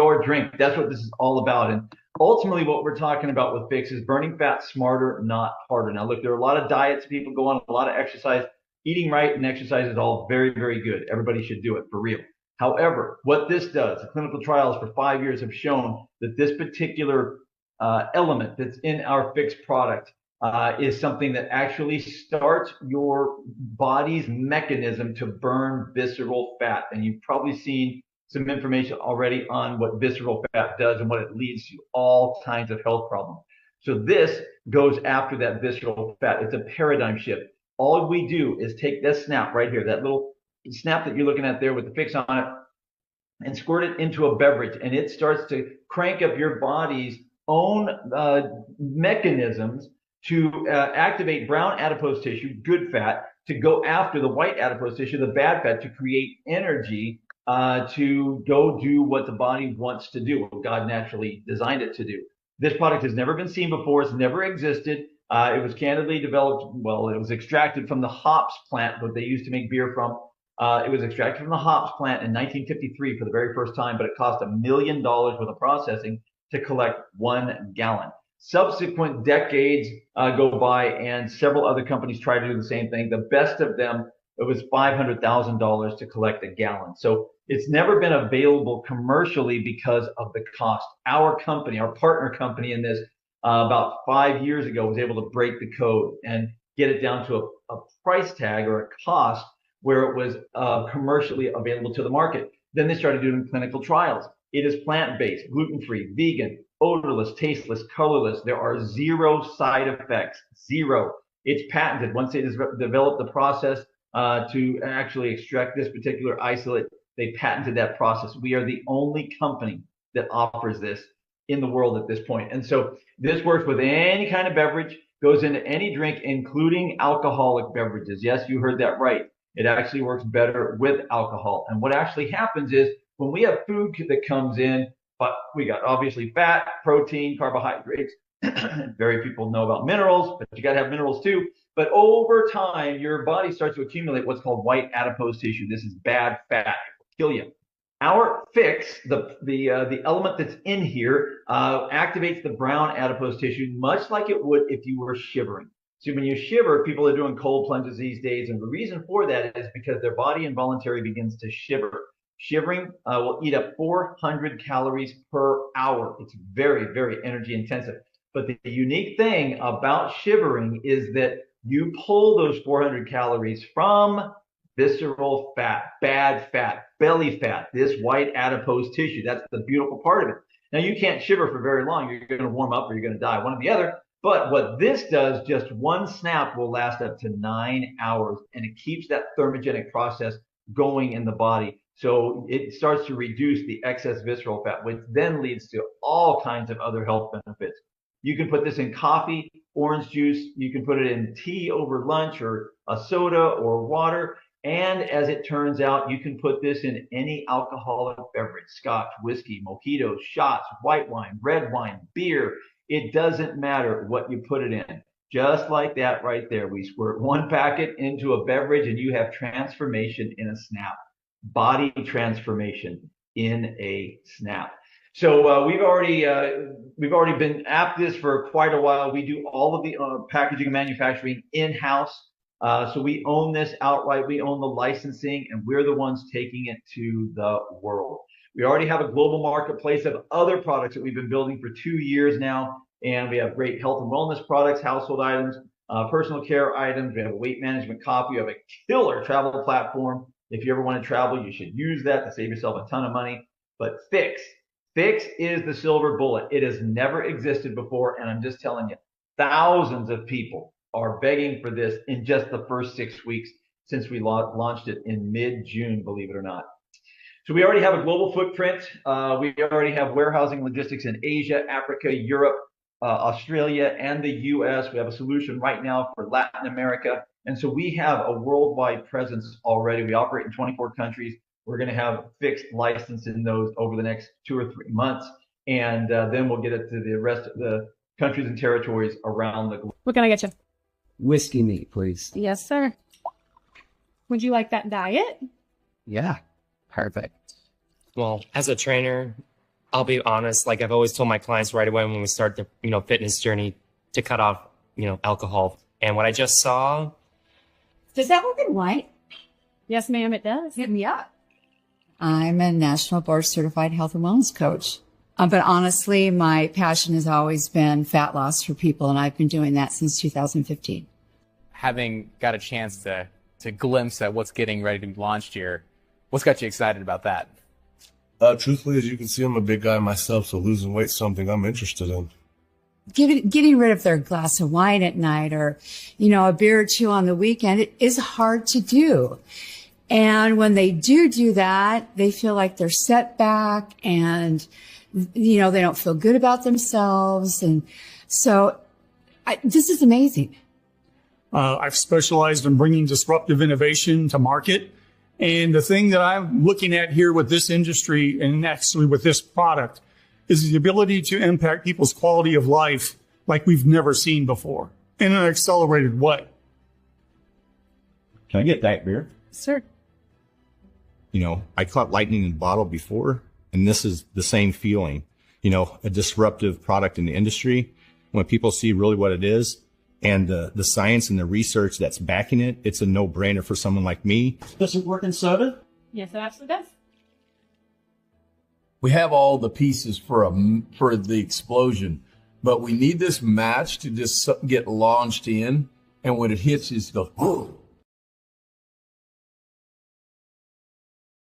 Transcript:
your drink. That's what this is all about. And ultimately what we're talking about with pHix is burning fat smarter, not harder. Now, look, there are a lot of diets people go on, a lot of exercise. Eating right and exercise is all very, very good. Everybody should do it for real. However, what this does, the clinical trials for 5 years have shown that this particular element that's in our pHix product is something that actually starts your body's mechanism to burn visceral fat. And you've probably seen some information already on what visceral fat does and what it leads to, all kinds of health problems. So this goes after that visceral fat. It's a paradigm shift. All we do is take this snap right here, that little snap that you're looking at there with the pHix on it, and squirt it into a beverage, and it starts to crank up your body's own mechanisms to activate brown adipose tissue, good fat, to go after the white adipose tissue, the bad fat, to create energy to go do what the body wants to do, what God naturally designed it to do. This product has never been seen before. It's never existed. It was candidly developed, well, it was extracted from the hops plant that they used to make beer from. It was extracted from the hops plant in 1953 for the very first time, but it cost $1 million worth of processing to collect 1 gallon. Subsequent decades go by, and several other companies try to do the same thing. The best of them, it was $500,000 to collect a gallon. So it's never been available commercially because of the cost. Our company, our partner company in this, about 5 years ago, was able to break the code and get it down to a price tag or a cost where it was commercially available to the market. Then they started doing clinical trials. It is plant-based, gluten-free, vegan, odorless, tasteless, colorless. There are 0 side effects, 0. It's patented. Once they developed the process to actually extract this particular isolate, they patented that process. We are the only company that offers this in the world at this point. And so this works with any kind of beverage, goes into any drink, including alcoholic beverages. Yes, you heard that right. It actually works better with alcohol. And what actually happens is when we have food that comes in, but we got obviously fat, protein, carbohydrates. Very few people know about minerals, but you got to have minerals too. But over time, your body starts to accumulate what's called white adipose tissue. This is bad fat. It will kill you. Our pHix, the element that's in here, activates the brown adipose tissue, much like it would if you were shivering. So when you shiver, people are doing cold plunges these days, and the reason for that is because their body involuntarily begins to shiver. Shivering will eat up 400 calories per hour. It's very, very energy intensive. But the unique thing about shivering is that you pull those 400 calories from visceral fat, bad fat, belly fat, this white adipose tissue. That's the beautiful part of it. Now, you can't shiver for very long. You're going to warm up or you're going to die, one or the other. But what this does, just one snap will last up to 9 hours, and it keeps that thermogenic process going in the body. So it starts to reduce the excess visceral fat, which then leads to all kinds of other health benefits. You can put this in coffee, orange juice. You can put it in tea over lunch or a soda or water. And as it turns out, you can put this in any alcoholic beverage, scotch, whiskey, mojitos, shots, white wine, red wine, beer. It doesn't matter what you put it in. Just like that right there. We squirt 1 packet into a beverage and you have transformation in a snap. Body transformation in a snap. So we've already been at this for quite a while. We do all of the packaging and manufacturing in-house. So we own this outright. We own the licensing, and we're the ones taking it to the world. We already have a global marketplace of other products that we've been building for 2 years now. And we have great health and wellness products, household items, personal care items. We have a weight management coffee. We have a killer travel platform. If you ever want to travel, you should use that to save yourself a ton of money. But pHix is the silver bullet. It has never existed before. And I'm just telling you, thousands of people are begging for this in just the first 6 weeks since we launched it in mid-June, believe it or not. So we already have a global footprint. We already have warehousing logistics in Asia, Africa, Europe, Australia, and the US. We have a solution right now for Latin America. And so we have a worldwide presence already. We operate in 24 countries. We're going to have pHix license in those over the next 2 or 3 months. And then we'll get it to the rest of the countries and territories around the globe. What can I get you? Whiskey meat, please. Yes, sir. Would you like that diet? Yeah, perfect. Well, as a trainer, I'll be honest, like I've always told my clients right away when we start the, fitness journey to cut off, alcohol. And what I just saw. Does that work in white? Yes, ma'am, it does. Hit me up. I'm a national board certified health and wellness coach. But honestly, my passion has always been fat loss for people, and I've been doing that since 2015. Having got a chance to glimpse at what's getting ready to be launched here, what's got you excited about that? Truthfully, as you can see, I'm a big guy myself, so losing weight's something I'm interested in. Getting rid of their glass of wine at night or, a beer or two on the weekend, it is hard to do. And when they do that, they feel like they're set back and, they don't feel good about themselves. And so this is amazing. I've specialized in bringing disruptive innovation to market. And the thing that I'm looking at here with this industry and actually with this product is the ability to impact people's quality of life like we've never seen before in an accelerated way. Can I get diet beer? Sir. I caught lightning in a bottle before, and this is the same feeling. A disruptive product in the industry. When people see really what it is and the science and the research that's backing it, it's a no-brainer for someone like me. Does it work in soda? Yes, it absolutely does. We have all the pieces for the explosion, but we need this match to just get launched in, and when it hits, it goes, whoa.